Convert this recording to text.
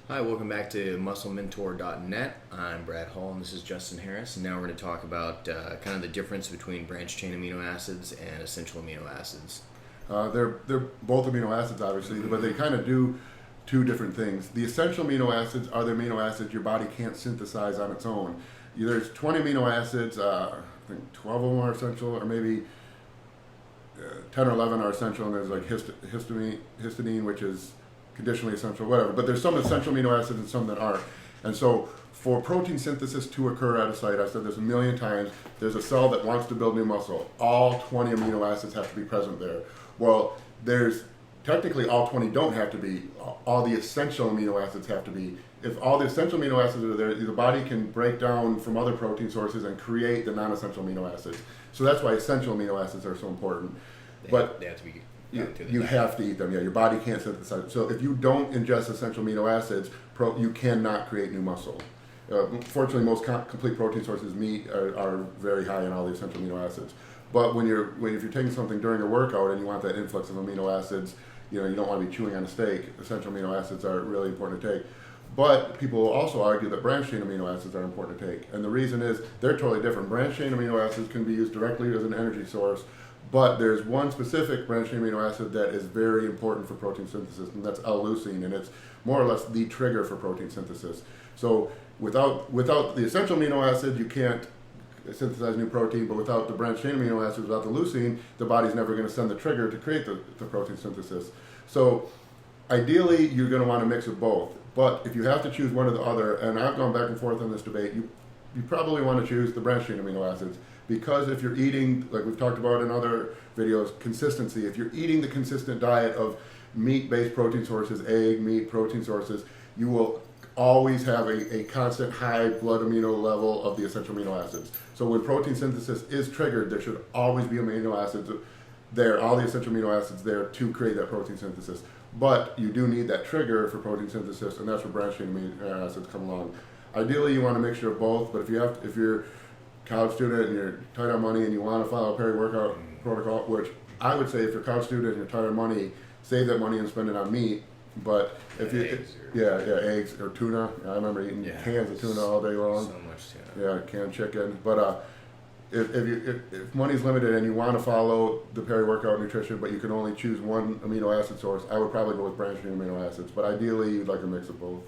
Hi, welcome back to MuscleMentor.net. I'm Brad Hall and this is Justin Harris. And now we're going to talk about kind of the difference between branched chain amino acids and essential amino acids. They're both amino acids, obviously, but they kind of do two different things. The essential amino acids are the amino acids your body can't synthesize on its own. There's 20 amino acids, I think 12 of them are essential, or maybe 10 or 11 are essential, and there's like histidine, which is conditionally essential, whatever. But there's some essential amino acids and some that aren't. And so for protein synthesis to occur at a site, I've said this a million times, there's a cell that wants to build new muscle. All 20 amino acids have to be present there. Well, there's technically all 20 don't have to be. All the essential amino acids have to be. If all the essential amino acids are there, the body can break down from other protein sources and create the non-essential amino acids. So that's why essential amino acids are so important. They But have to be you have to eat them. Yeah, your body can't synthesize. So if you don't ingest essential amino acids, you cannot create new muscle. Fortunately, most complete protein sources, meat, are very high in all the essential amino acids. But if you're taking something during a workout and you want that influx of amino acids, you don't want to be chewing on a steak. Essential amino acids are really important to take. But people will also argue that branched chain amino acids are important to take. And the reason is they're totally different. Branched chain amino acids can be used directly as an energy source, but there's one specific branched chain amino acid that is very important for protein synthesis, and that's L-leucine, and it's more or less the trigger for protein synthesis. So without the essential amino acid, you can't synthesize new protein, but without the branched chain amino acids, without the leucine, the body's never going to send the trigger to create the protein synthesis. So ideally, you're going to want to mix of both. But if you have to choose one or the other, and I've gone back and forth on this debate, you probably want to choose the branched chain amino acids, because if you're eating, like we've talked about in other videos, consistency, if you're eating the consistent diet of meat-based protein sources, egg, meat, protein sources, you will always have a constant high blood amino level of the essential amino acids. So when protein synthesis is triggered, there should always be amino acids there, all the essential amino acids there to create that protein synthesis. But you do need that trigger for protein synthesis, and that's where branched chain amino acids come along. Ideally, you want a mixture of both, but if you're a college student and you're tight on money and you want to follow a peri-workout protocol, which I would say if you're a college student and you're tight on money, save that money and spend it on meat. But if eggs or tuna. I remember eating cans of tuna all day long. So much tuna. Yeah, canned chicken. But if money's limited and you want to follow the peri-workout nutrition, but you can only choose one amino acid source, I would probably go with branched chain amino acids. But ideally, you'd like a mix of both.